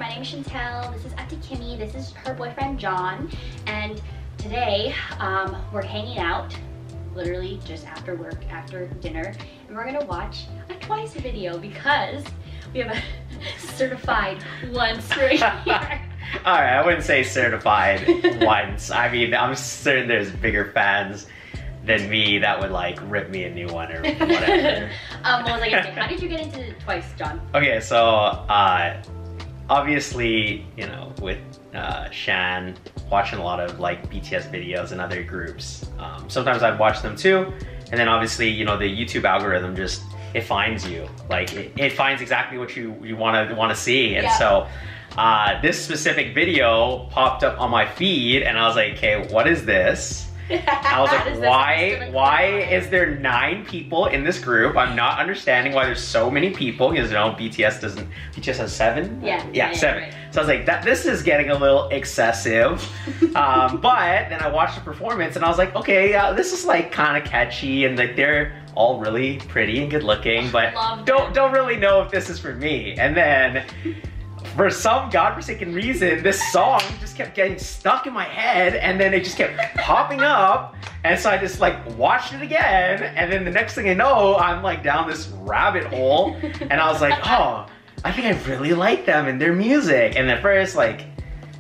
My name is Chantel. This is Ate Kimmy. This is her boyfriend John. And today we're hanging out, literally just after work, after dinner, and we're gonna watch a Twice video because we have a certified once right here. Alright, I wouldn't say certified once. I mean, I'm certain there's bigger fans than me that would like rip me a new one or whatever. What was I gonna say? How did you get into Twice, John? Okay, so obviously, you know, with Shan, watching a lot of like BTS videos and other groups. Sometimes I'd watch them too, and then obviously, you know, the YouTube algorithm just, it finds you. Like it finds exactly what you want to see, and so this specific video popped up on my feed, and I was like, okay, what is this? I was like, why is there 9 people in this group? I'm not understanding why there's so many people, because you know, BTS has 7? Yeah, 7. Right. So I was like, this is getting a little excessive. But then I watched the performance and I was like, okay, this is like kind of catchy, and like they're all really pretty and good looking, but don't really know if this is for me. And then for some godforsaken reason, this song just kept getting stuck in my head, and then it just kept popping up, and so I just like watched it again, and then the next thing I know, I'm like down this rabbit hole, and I was like, oh, I think I really like them and their music. And at first, like,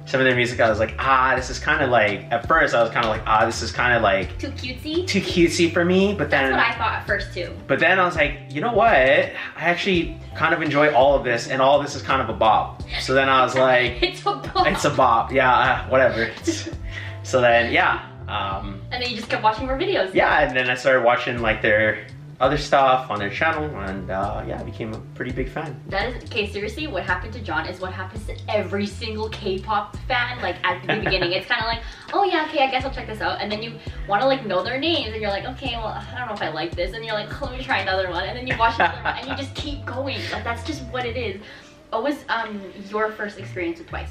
some of their music, I was like, this is kind of like, at first I was kind of like, this is kind of like too cutesy? Too cutesy for me, but then— that's what I thought at first too. But then I was like, you know what? I actually kind of enjoy all of this, and all of this is kind of a bop. So then I was like, it's a bop. It's a bop, yeah, whatever. So then, yeah. And then you just kept watching more videos. Yeah, and then I started watching like their other stuff on their channel, and yeah, I became a pretty big fan. That is, okay, seriously, what happened to John is what happens to every single K-pop fan, like at the beginning. It's kind of like, oh yeah, okay, I guess I'll check this out. And then you want to like know their names, and you're like, okay, well, I don't know if I like this. And you're like, let me try another one. And then you watch another one, and you just keep going. Like, that's just what it is. What was your first experience with Twice?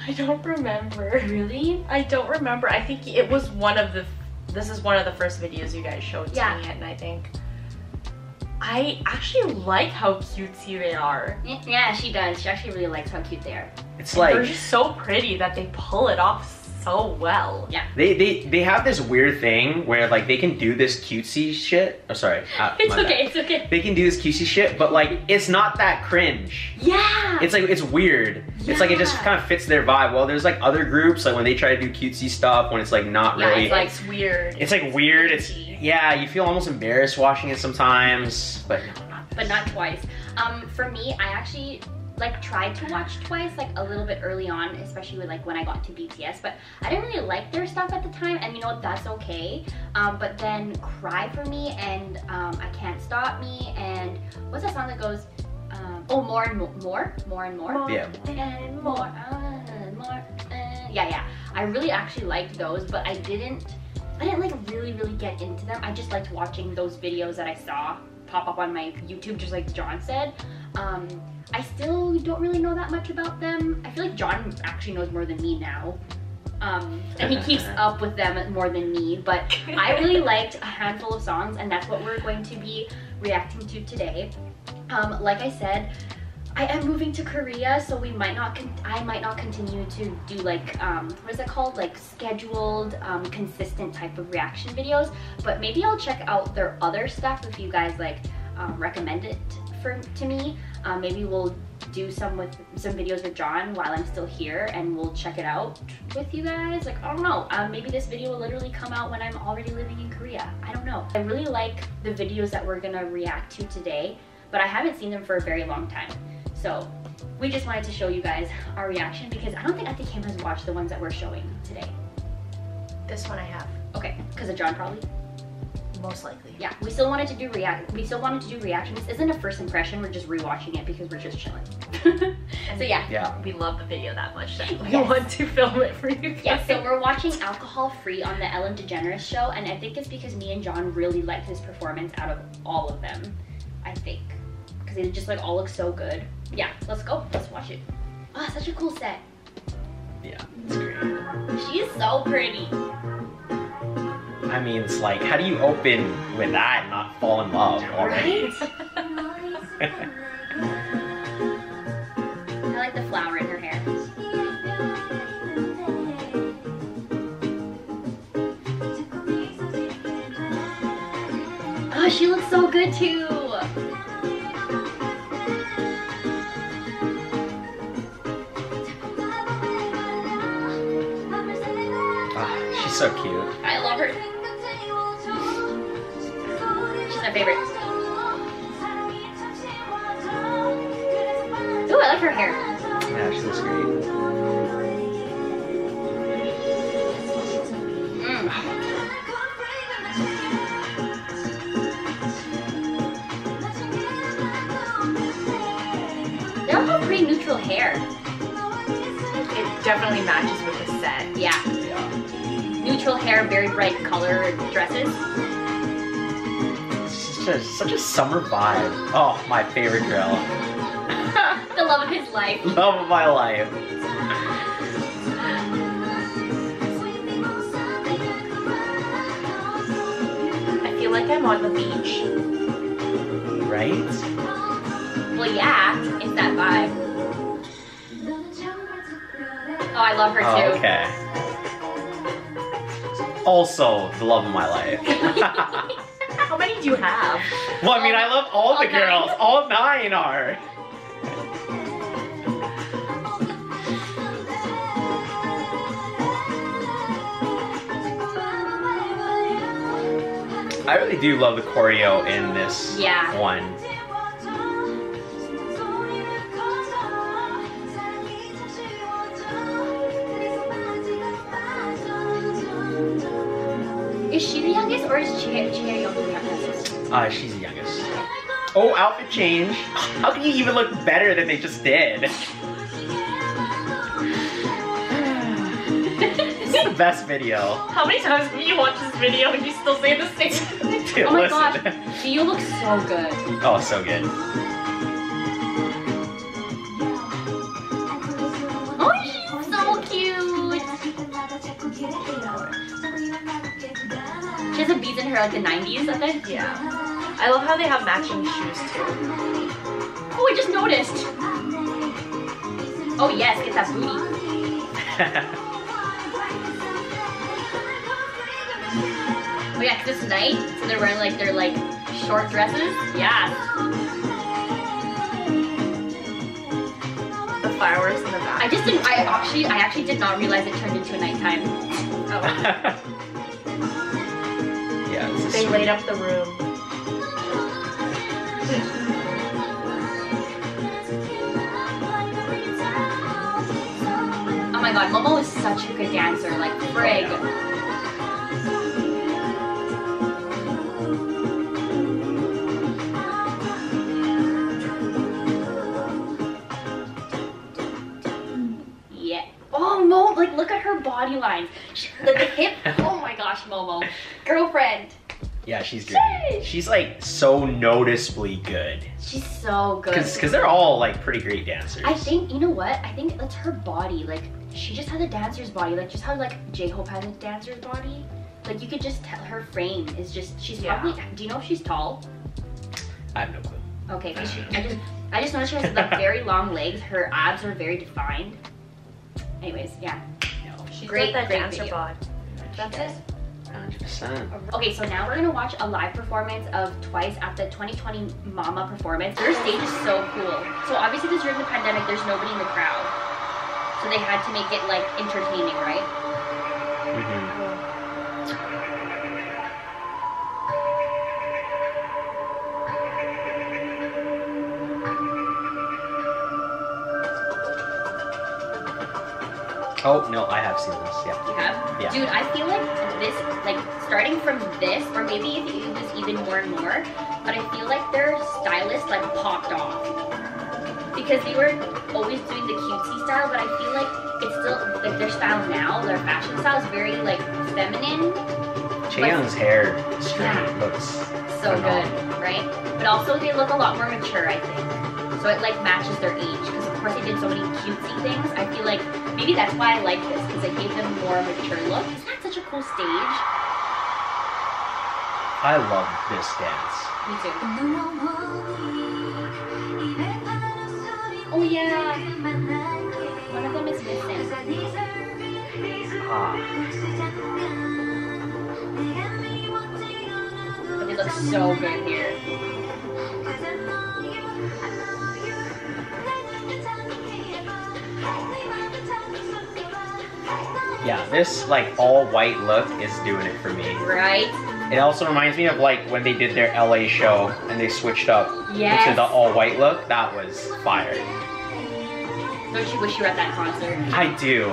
I don't remember. Really? I don't remember. I think it was this is one of the first videos you guys showed to me, and I think I actually like how cutesy they are. Yeah, she does. She actually really likes how cute they are. It's like, they're just so pretty that they pull it off so well. Yeah. They have this weird thing where like they can do this cutesy shit. Oh, sorry. It's okay, it's okay. They can do this cutesy shit, but like it's not that cringe. Yeah. It's like, it's weird. Yeah. It's like it just kind of fits their vibe. Well, there's like other groups, like when they try to do cutesy stuff, when it's like not really. It's like, it's weird. It's like weird. It's, yeah, you feel almost embarrassed watching it sometimes, but no, but not Twice. For me, I actually like tried to watch Twice like a little bit early on, especially with like when I got to BTS, but I didn't really like their stuff at the time, and you know what, that's okay. But then Cry For Me and I Can't Stop Me, and what's that song that goes oh, More and More? Yeah. And more. Yeah. I really actually liked those, but I didn't like really get into them. I just liked watching those videos that I saw pop up on my YouTube, just like John said. I still don't really know that much about them. I feel like John actually knows more than me now. And he keeps up with them more than me, but I really liked a handful of songs, and that's what we're going to be reacting to today. Like I said, I am moving to Korea, so I might not continue to do like, what is it called? Like scheduled, consistent type of reaction videos, but maybe I'll check out their other stuff if you guys like recommend it to me. Maybe we'll do some videos with John while I'm still here, and we'll check it out with you guys. Like, I don't know, maybe this video will literally come out when I'm already living in Korea. I don't know. I really like the videos that we're gonna react to today, but I haven't seen them for a very long time. So we just wanted to show you guys our reaction, because I don't think Ate Kim has watched the ones that we're showing today. This one I have. Okay, because of John probably? Most likely. Yeah, we still wanted to do reaction. This isn't a first impression, we're just rewatching it because we're just chilling. So yeah. We love the video that much that we want to film it for you guys. Yeah, so we're watching Alcohol Free on the Ellen DeGeneres show, and I think it's because me and John really liked his performance out of all of them, I think. Because they just like all look so good. Yeah, let's go. Let's watch it. Oh, such a cool set. Yeah, it's great. She is so pretty. I mean, it's like, how do you open with that and not fall in love already? Right? I like the flower in her hair. Oh, she looks so good too. Oh, she's so cute. I love her. She's my favorite. Ooh, I like her hair. Yeah, she looks great. They all have pretty neutral hair. It definitely matches with the set. Yeah. Yeah. Neutral hair, very bright color dresses. It's such a summer vibe. Oh, my favorite girl. The love of his life. Love of my life. I feel like I'm on the beach. Right? Well, yeah, it's that vibe. Oh, I love her too. Oh, okay. Also, the love of my life. How many do you have? Well, I mean, I love all the girls. 9. All 9 are. I really do love the choreo in this one. Is she the youngest or is Chae Young the youngest? She's the youngest. Oh, outfit change. How can you even look better than they just did? This is the best video. How many times have you watched this video and you still say the same thing? Dude, Oh my listen. gosh, you look so good. Oh, so good. Oh, she's so cute. She has the beads in her like the 90s, I think. Yeah. I love how they have matching shoes too. Oh, I just noticed. Oh yes, get that booty. Oh yeah, 'cause it's night, so they're wearing like their short dresses. Yeah. The fireworks in the back. I actually did not realize it turned into a nighttime. Oh. Yeah, this is They sweet. laid up the room. Oh my god, Momo is such a good dancer, like frig. Yeah. Oh, Mo, like look at her body lines. The hip, oh my gosh, Momo. Girlfriend. Yeah, she's great. She's like so noticeably good. She's so good. Because they're all like pretty great dancers. I think, you know what? I think it's her body. Like, she just has a dancer's body. Like, just how, like, J-Hope has a dancer's body. Like, you could just tell her frame is just, she's probably, do you know if she's tall? I have no clue. Okay, 'cause I just noticed she has, like, very long legs. Her abs are very defined. Anyways, yeah. She's Great, got that great dancer video. bod. That's it. 100%. Okay, so now we're gonna watch a live performance of Twice at the 2020 Mama performance. Their stage is so cool. So obviously this during the pandemic, there's nobody in the crowd. So they had to make it like entertaining, right? Oh, no, I have seen this, yeah. You have? Yeah. Dude, I feel like this, like starting from this, or maybe if you do this even more and more, but I feel like their stylist like popped off. Because they were always doing the cutesy style, but I feel like it's still, like their style now, their fashion style is very like feminine. Chaeyoung's hair straight looks So phenomenal. good, right? But also they look a lot more mature, I think. So it like matches their age, because of course they did so many cutesy things. I feel like maybe that's why I like this, because it gave them more mature look. Isn't that such a cool stage? I love this dance. Me too. Oh yeah. One of them is missing. But they look so good here. Yeah, this like all white look is doing it for me. Right? It also reminds me of like when they did their LA show and they switched up Yes. into the all white look. That was fire. Don't you wish you were at that concert? I do.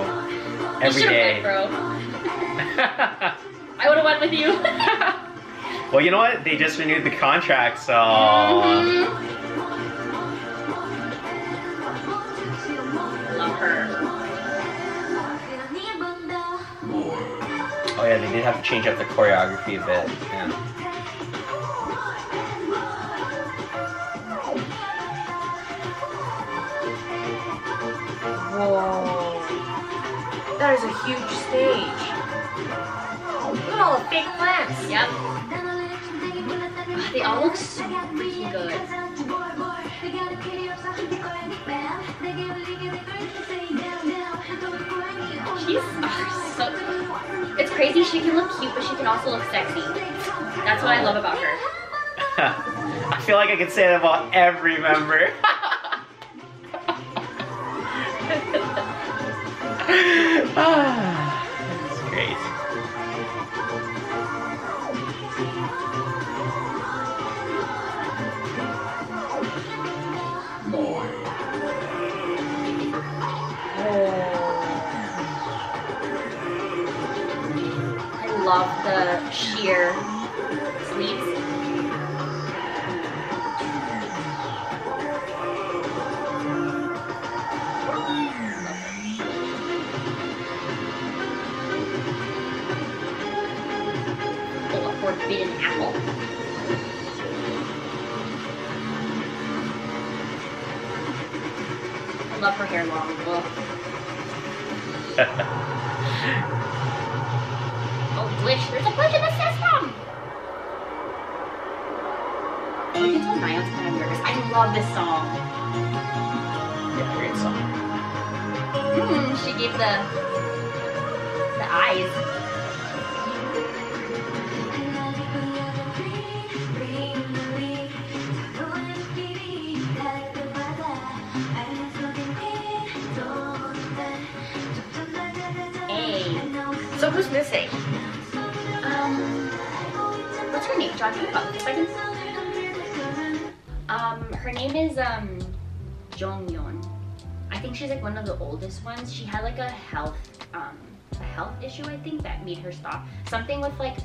Every you day. Went, bro. I would have went with you. Well, you know what? They just renewed the contract, so. Love her. Oh yeah, they did have to change up the choreography a bit. Yeah. Whoa. That is a huge stage. Look at all the big plants. Yep. They all look so freaking good. She's so. It's crazy. She can look cute, but she can also look sexy. That's what I love about her. I feel like I could say that about every member. That's great. I love the sheer sleeves. Oh, a forbidden apple. I love her hair long. Ugh. Oh, glitch. There's a glitch in the system! You can tell Nyan's kind of nervous. I love this song. Yeah, great song. She gave the eyes. Hey. So who's missing? What's her name? John, can you pause 2 seconds? Her name is Jongyeon. I think she's like one of the oldest ones. She had like a health issue, I think, that made her stop. Something with like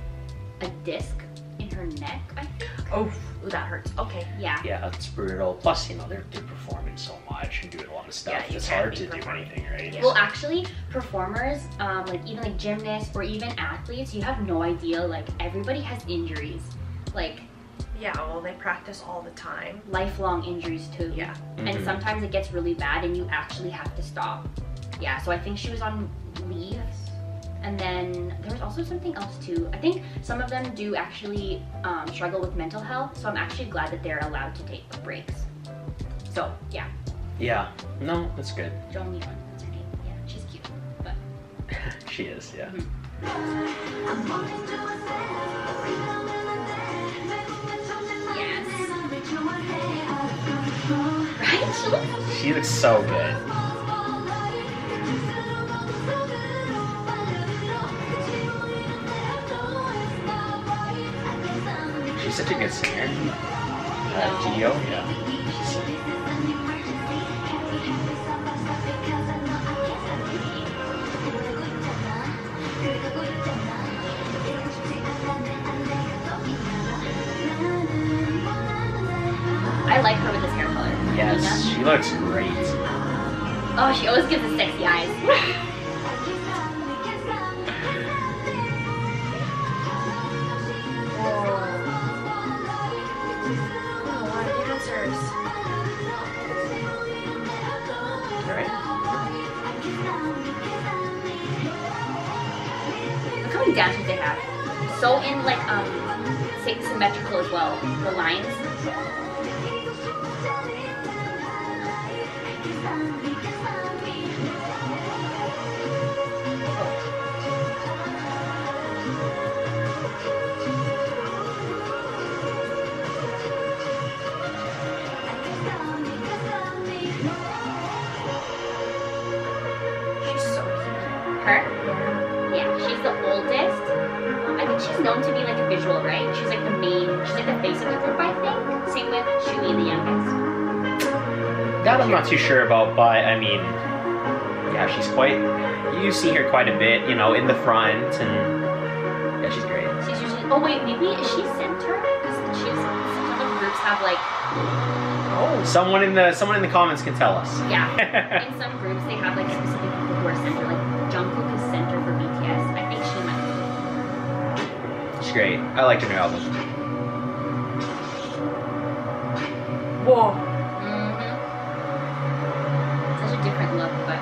a disc in her neck, I think. Oh, that hurts. Okay. Yeah. Yeah, it's brutal. Plus, you know, they're performing so much and doing a lot of stuff. Yeah, you it's can't hard be to do performing. anything, right? Well, actually, performers, like even like gymnasts or even athletes, you have no idea. Like everybody has injuries, like Yeah, well, they practice all the time. lifelong injuries too. Yeah. And sometimes it gets really bad, and you actually have to stop. Yeah. So I think she was on leave, and then there was also something else too. I think some of them do actually struggle with mental health. So I'm actually glad that they're allowed to take breaks. So yeah. Yeah. No, that's good. Jongyeon, that's her name. Yeah, she's cute, but. She is, yeah. Yes. Right? She looks so good. She's such a good singer. Gio, yeah. She's so good. I like her with this hair color. Yes, Nina. she looks great. Oh, she always gives the sexy eyes. Alright. Look how many dancers they have. So in like symmetrical as well. The lines. Her? Yeah, she's the oldest. I think she's known to be like a visual, right? She's like the face of the group, I think. Same with Shui, the youngest. That I'm not too sure about, but I mean, yeah, she's quite, you see her quite a bit, you know, in the front, and yeah, she's great. She's usually, oh wait, maybe, is she center? Because some of the groups have like, Someone in the comments can tell us. yeah, in some groups they have like specific people who are center, like Jungkook is center for BTS. I think she might be. She's great. I like her new album. Whoa. Such a different look, but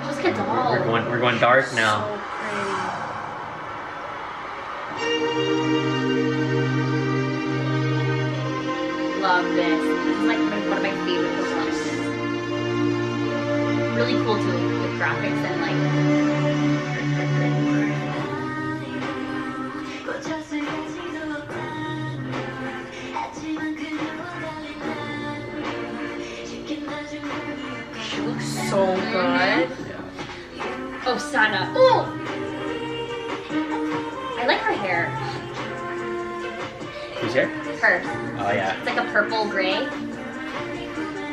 she's like a doll. We're going dark now. So Love this. This is like one of my favorite performances. Really cool too, with graphics and like. She looks so good. Oh, Sana. Oh! I like her hair. Who's here? Her. Oh yeah. It's like a purple gray.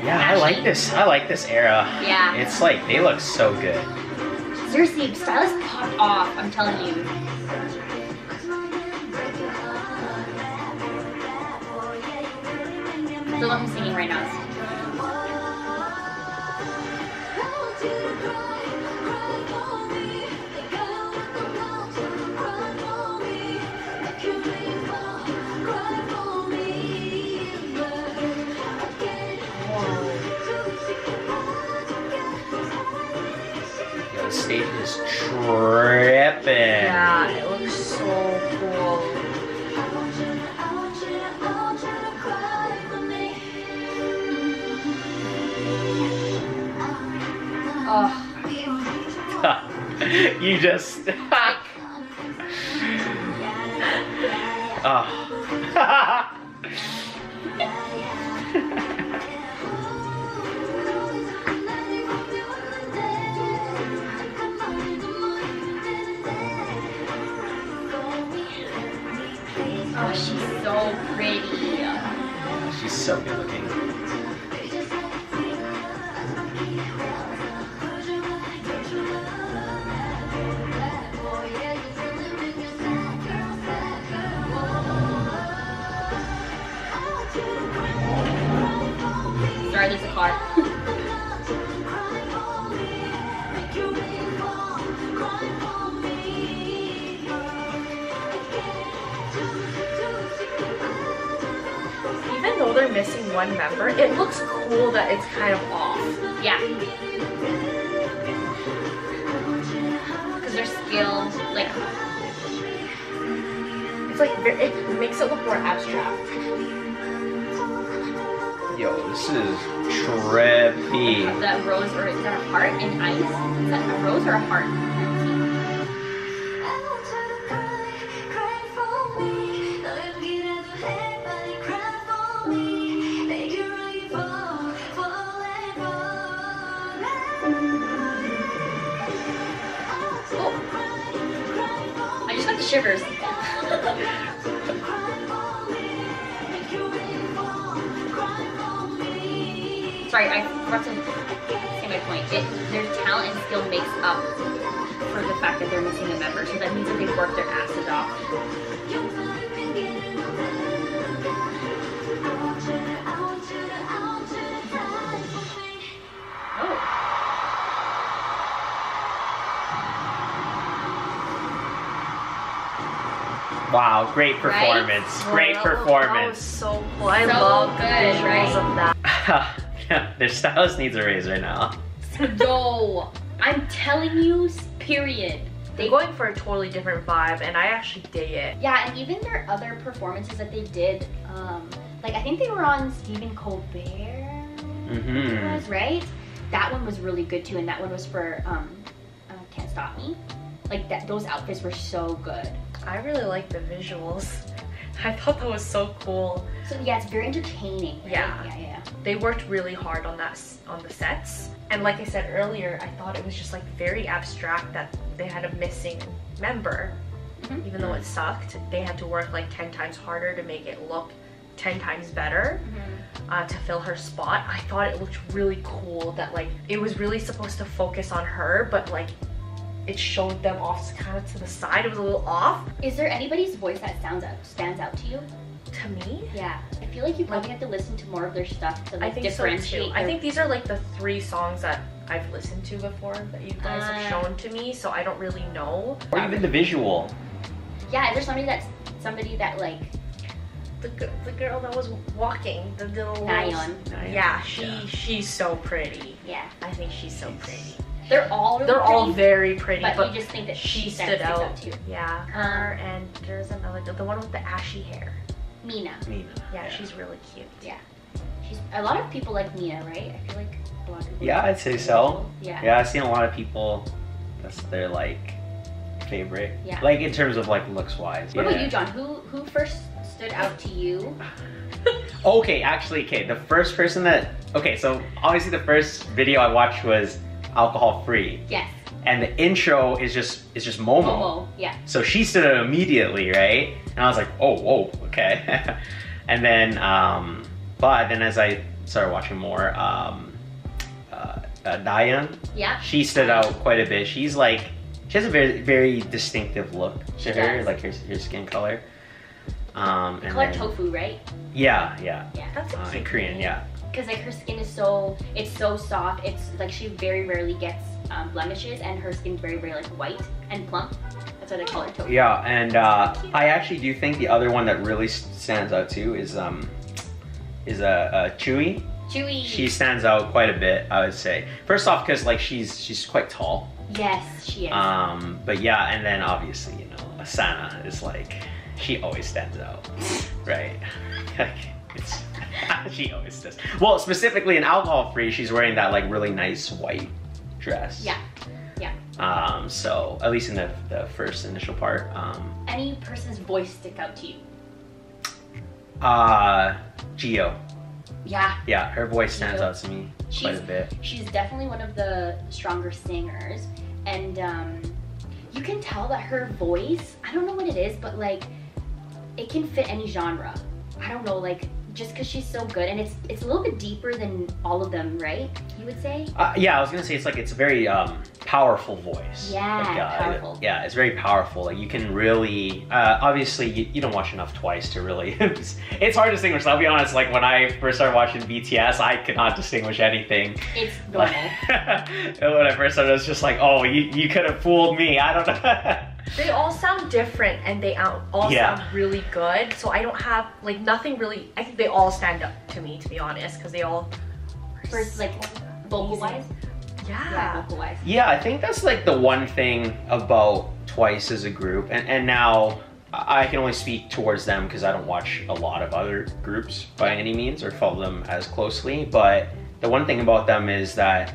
Yeah, I like this. I like this era. Yeah. It's like they look so good. Seriously, stylist popped off, I'm telling you. The one who's singing right now. Yo, the stage is tripping. Yeah, it looks so cool. Oh. You just. Oh. Oh, she's so pretty. She's so good looking. Sorry, there's a car. Even though they're missing one member, it looks cool that it's kind of off. Yeah. Because their skill, like, It's like, it makes it look more abstract. Yo, this is trippy. that rose, or is that a heart in ice? Is that a rose or a heart? I just got the shivers. Sorry, I forgot to say my point. Their talent and skill makes up for the fact that they're missing a member, so that means that they've worked their asses off. Wow, great performance. Right? Great That was performance. so cool. I So love the good, visuals right? of that. Yeah, their stylist needs a raise right now. Yo, I'm telling you, period. They're going for a totally different vibe, and I actually dig it. Yeah, and even their other performances that they did, like I think they were on Stephen Colbert, it was, right? That one was really good too, and that one was for Can't Stop Me. Like those outfits were so good. I really like the visuals. I thought that was so cool. So yeah, it's very entertaining. Right? Yeah. Yeah. They worked really hard on the sets. And like I said earlier, I thought it was just like very abstract that they had a missing member. Even though it sucked, they had to work like 10 times harder to make it look 10 times better to fill her spot. I thought it looked really cool that like it was really supposed to focus on her, but like it showed them off kind of to the side. It was a little off. Is there anybody's voice that stands out to you? To me? Yeah. I feel like you probably have to listen to more of their stuff to like I think differentiate. so too. I think these are like the 3 songs that I've listened to before that you guys have shown to me, so I don't really know. Or even the visual. Yeah, is there somebody that like the girl that was walking, the little Nayeon. Yeah, she's so pretty. Yeah. I think she's so pretty. They're all really They're pretty, all very pretty, but you just think that she stood out too. Yeah, her and there's another, the one with the ashy hair. Mina. Yeah, she's really cute. Yeah. A lot of people like Mina, right? I feel like a lot of people. Yeah, I'd say so. Yeah. Yeah, I've seen a lot of people. That's their like favorite. Yeah. Like in terms of like looks wise. What about you, John? Who first stood out to you? Okay, actually, the first person that so obviously the first video I watched was alcohol free. Yes. And the intro is just Momo. Momo, yeah. So she stood out immediately, right? And I was like, oh, whoa, okay. And then, but then as I started watching more, Dayan, yeah, she stood out quite a bit. She has a very, very distinctive look to her, like her skin color. And color tofu, right? Yeah. That's a in Korean, yeah. Because like her skin is so soft. It's like she very rarely gets blemishes, and her skin's very like white and plump. That's why they call her tofu. Yeah, and I actually do think the other one that really stands out too is Chewy. Chewy. She stands out quite a bit, I would say. First off, because like she's quite tall. Yes, she is. But yeah, and then obviously Asana is like she always stands out, right? She always does. Well, specifically in alcohol free, she's wearing that like really nice white dress. Yeah. So at least in the first initial part. Any person's voice stick out to you? Gio. Yeah. Yeah, her voice stands out to me quite a bit. She's definitely one of the stronger singers, and you can tell that her voice, I don't know what it is, but like it can fit any genre. I don't know, like just because she's so good, and it's a little bit deeper than all of them, right? You would say? Yeah, I was gonna say it's a very powerful voice. Yeah, powerful. Yeah, it's very powerful. Like you can really, obviously you don't watch enough Twice to really. It's hard to distinguish. I'll be honest. Like when I first started watching BTS, I could not distinguish anything. It's normal. And when I first started, I was just like, oh, you could have fooled me. I don't know. They all sound different, and they all sound really good. So I don't have like nothing really. I think they all stand up to me, to be honest, because they all. First, like vocal wise. Yeah, vocal wise. Yeah, I think that's like the one thing about Twice as a group, and now I can only speak towards them because I don't watch a lot of other groups by any means or follow them as closely, but the one thing about them is that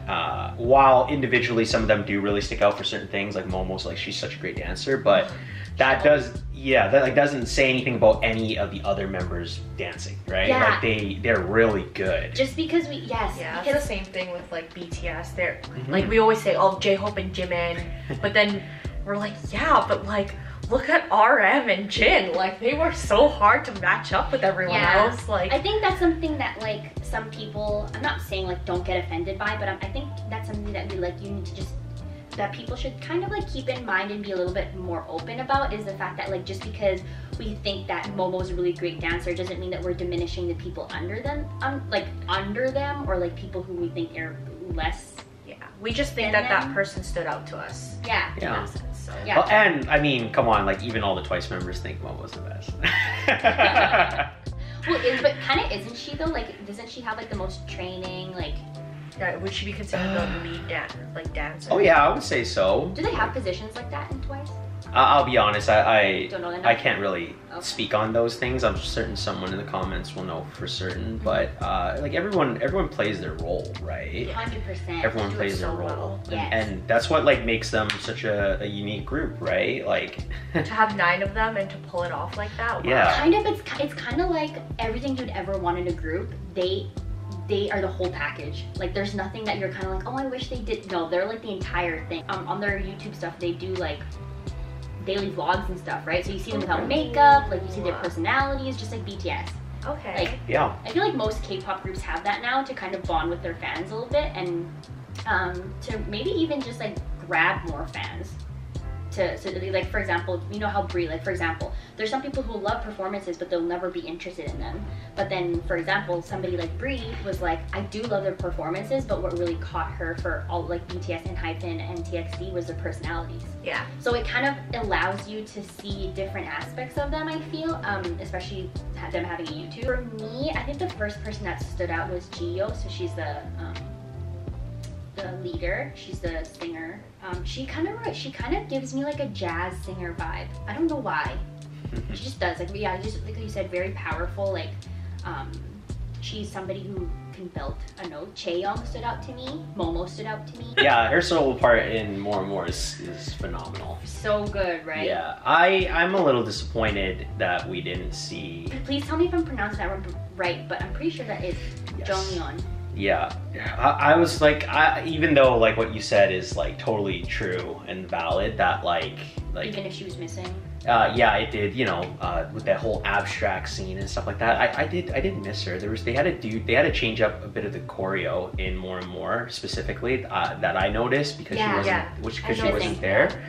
while individually some of them do really stick out for certain things, like Momo's, like she's such a great dancer, but that doesn't say anything about any of the other members dancing, right? Yeah. Like they're really good. Just because because it's the same thing with like BTS. They're like we always say, oh, J-Hope and Jimin, but then we're like, yeah, but like look at RM and Jin, like they were so hard to match up with everyone else. Like I think that's something that like some people, I'm not saying like don't get offended by, but I think that's something that you need to that people should kind of like keep in mind and be a little bit more open about, is the fact that like just because we think that Momo's a really great dancer doesn't mean that we're diminishing the people under them, or like people who we think are less. Yeah, we just think that person stood out to us. Yeah. So. Yeah. Well, and I mean, come on, like even all the Twice members think Momo's the best. Well, but kind of isn't she though? Like, doesn't she have like the most training? Like, yeah, would she be considered the lead dancer? Oh yeah, I would say so. Do they have positions like that in Twice? I'll be honest, I don't know enough. I can't really speak on those things. I'm certain someone in the comments will know for certain, but like everyone plays their role, right? 100%. Everyone plays their role, and that's what like makes them such a unique group, right? Like to have 9 of them and to pull it off like that. Wow. Yeah. Kind of, it's kind of like everything you'd ever want in a group. They they are the whole package. Like there's nothing that you're kind of like, oh, I wish they did. No, they're like the entire thing. On their YouTube stuff, they do like daily vlogs and stuff, right? So you see them without makeup, like you see their personalities, just like BTS. Okay. Like, yeah. I feel like most K-pop groups have that now to kind of bond with their fans a little bit and to maybe even just like grab more fans. So like, for example, you know how Brie, like for example, there's some people who love performances but they'll never be interested in them. But then, for example, somebody like Brie was like, I do love their performances, but what really caught her for all like BTS and Hypen and TXT was their personalities. Yeah. So it kind of allows you to see different aspects of them, I feel, especially them having a YouTube. For me, I think the first person that stood out was Jihyo. So she's the leader, she's the singer. She kind of gives me like a jazz singer vibe. I don't know why. She just does. Like, yeah, just like you said, very powerful. Like, she's somebody who can belt a note. Chaeyoung stood out to me. Momo stood out to me. Yeah, her solo part in More and More is phenomenal. So good, right? Yeah, I'm a little disappointed that we didn't see. Please tell me if I'm pronouncing that right, but I'm pretty sure that is Jonghyun. Yeah, I was like, even though like what you said is like totally true and valid, that like even if she was missing. Yeah, it did. You know, with that whole abstract scene and stuff like that. I did miss her. They had to change up a bit of the choreo in More and More specifically that I noticed because she wasn't there.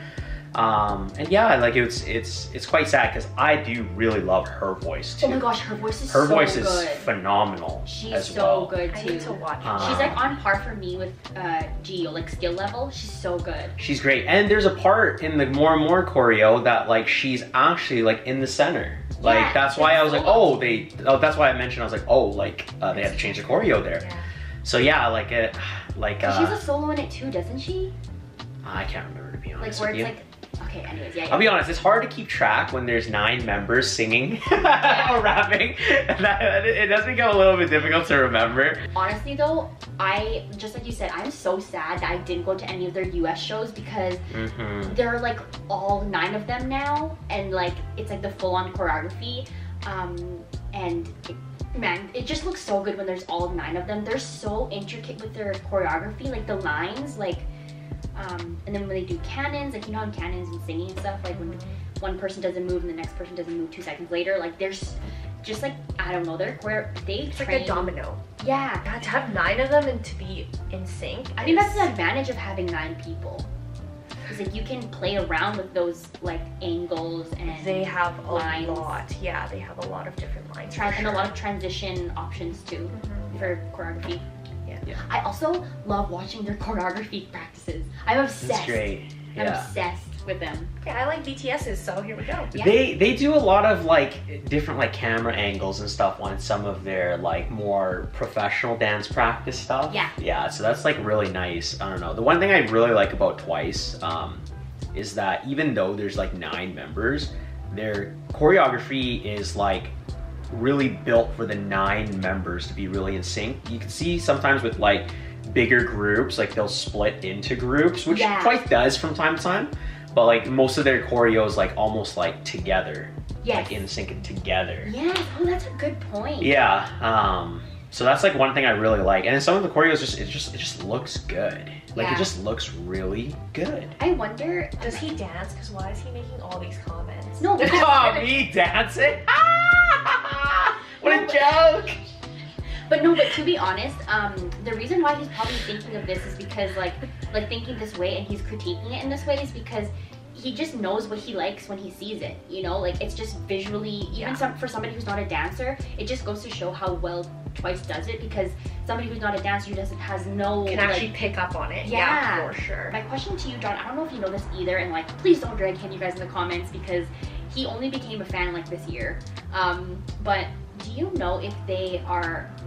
And yeah, like it's quite sad because I do really love her voice too. Oh my gosh, her voice is her so voice good. Is phenomenal. She's as so well. good too. I need to watch her. She's like on par for me with Jihyo, like skill level. She's so good. She's great, and there's a part in the More and More choreo that like she's actually like in the center. Like Yeah, that's why I was like, cool. that's why I mentioned I was like, oh, like they had to change the choreo there. Yeah. So yeah, She's a solo in it too, doesn't she? I can't remember, to be Like honest where with it's you. like. Okay, anyways, yeah. I'll be honest, it's hard to keep track when there's 9 members singing or rapping. It does become a little bit difficult to remember. Honestly though, just like you said, I'm so sad that I didn't go to any of their US shows because there are like all 9 of them now, and like it's like the full-on choreography. Man, it just looks so good when there's all 9 of them. They're so intricate with their choreography, like the lines, like and then when they do cannons, like you know how in cannons and singing and stuff, like when one person doesn't move and the next person doesn't move 2 seconds later, like there's just like, I don't know, It's like a domino. Yeah. God, to have 9 of them and to be in sync. I think that's the advantage of having 9 people. Because like you can play around with those like angles and they have a lines. lot. Yeah, they have a lot of different lines. And a lot of transition options too for choreography. Yeah. I also love watching their choreography practices. I'm obsessed. That's great. I'm obsessed with them. Yeah, I like BTS's, so here we go. Yeah. They do a lot of like different like camera angles and stuff on some of their like more professional dance practice stuff. Yeah. Yeah, so that's like really nice. I don't know. The one thing I really like about Twice is that even though there's like 9 members, their choreography is like really built for the 9 members to be really in sync. You can see sometimes with like bigger groups, like they'll split into groups, which Twice does from time to time, but like most of their choreo is like almost like together, like in sync and together. Yes. Oh, that's a good point. Yeah. So that's like one thing I really like, and then some of the choreos it just looks good. Like it just looks really good. I wonder, does he dance? Because why is he making all these comments? No. Oh, me dancing? What a joke! But to be honest, the reason why he's probably thinking of this is because like thinking this way and he's critiquing it in this way is because he just knows what he likes when he sees it, you know? Like it's just visually, even for somebody who's not a dancer, it just goes to show how well Twice does it, because somebody who's not a dancer who has no can actually pick up on it. Yeah, for sure. My question to you, John, I don't know if you know this either, and like please don't drag Ken, you guys, in the comments, because he only became a fan like this year. But do you know if they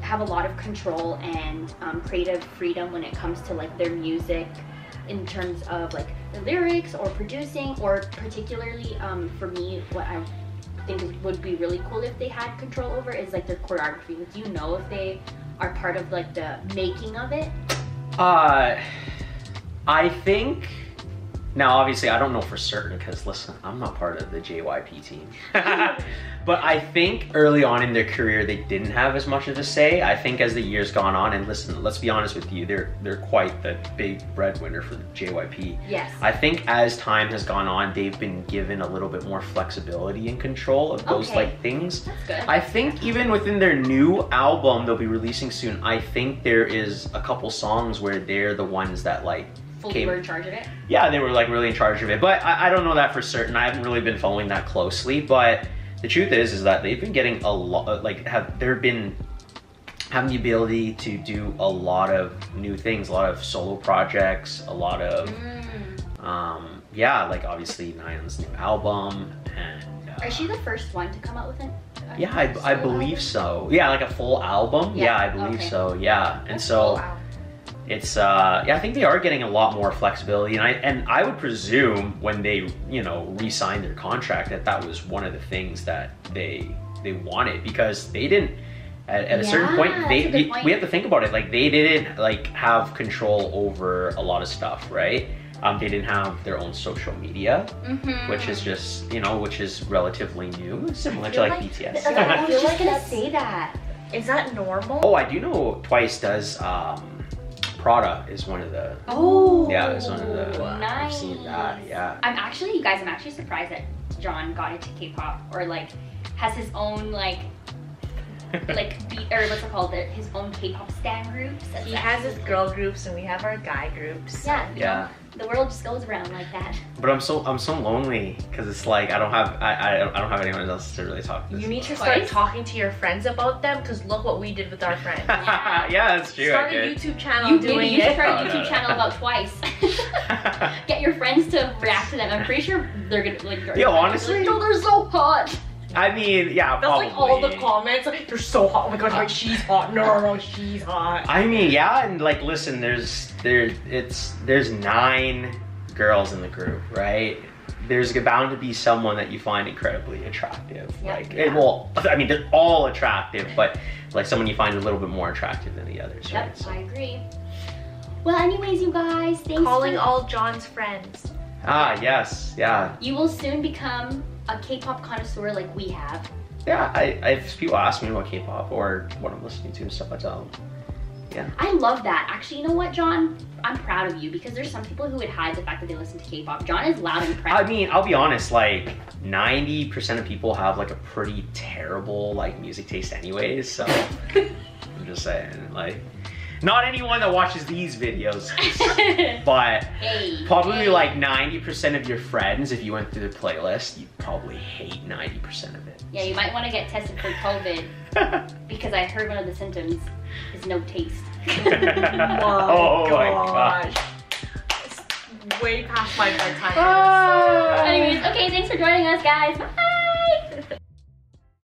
have a lot of control and creative freedom when it comes to like their music, in terms of like the lyrics or producing, or particularly for me, what I think would be really cool if they had control over is like their choreography. Like, do you know if they are part of like the making of it? I think Now, obviously, I don't know for certain because, listen, I'm not part of the JYP team. But I think early on in their career, they didn't have as much of a say. I think as the years gone on, and listen, let's be honest with you, they're quite the big breadwinner for the JYP. Yes. I think as time has gone on, they've been given a little bit more flexibility and control of those like things. That's good. I think even within their new album they'll be releasing soon, I think there is a couple songs where they're the ones that like fully were in charge of it? Yeah, they were like really in charge of it, but I don't know that for certain. I haven't really been following that closely, but the truth is that they've been getting a lot, like they've been having the ability to do a lot of new things, a lot of solo projects, a lot of, yeah, like obviously Nayeon's new album, and is she the first one to come out with it? Yeah, I believe so. Yeah, like a full album. Yeah, I believe so. Yeah, and so it's yeah, I think they are getting a lot more flexibility, and I would presume when they re-signed their contract that was one of the things that they wanted, because they didn't at a certain point we have to think about it, like they didn't like have control over a lot of stuff, right? They didn't have their own social media, which is just, which is relatively new, similar to like BTS. I was just gonna say that. Is that normal? Oh, I do know Twice does, Prada is one of the, yeah, it's one of the, nice. I've seen that, yeah. I'm actually surprised that John got into K-pop, or like has his own like beat, or what's it called, his own K-pop stan groups. He has his girl groups and we have our guy groups. Yeah, you know, the world just goes around like that. But I'm so lonely because it's like I don't have anyone else to really talk to. You need to start talking to your friends about them, because look what we did with our friends. Yeah, that's true. Start a YouTube channel doing it. You start a YouTube channel about Twice. Get your friends to react to them. I'm pretty sure they're gonna like. Yo, honestly, no, they're so hot. I mean, yeah, that's probably. like all the comments, like, they're so hot. Oh my god, like, she's hot. No, she's hot. I mean, yeah, and like, listen, there's 9 girls in the group, right? There's bound to be someone that you find incredibly attractive. Well, I mean, they're all attractive, but like someone you find a little bit more attractive than the others, right? So. I agree. Well, anyways, you guys, thanks for all John's friends. Ah, yes, yeah. You will soon become a K-pop connoisseur like we have. Yeah, if people ask me about K-pop or what I'm listening to and stuff, I tell them. Yeah. I love that. Actually, you know what, John? I'm proud of you, because there's some people who would hide the fact that they listen to K-pop. John is loud and proud. I mean, I'll be honest, like 90% of people have like a pretty terrible like music taste anyways, so I'm just saying, like, not anyone that watches these videos, but probably like 90% of your friends, if you went through the playlist, you'd probably hate 90% of it. Yeah, you might want to get tested for COVID, because I heard one of the symptoms is no taste. Oh my gosh. It's way past my bedtime. Anyways, okay, thanks for joining us, guys. Bye.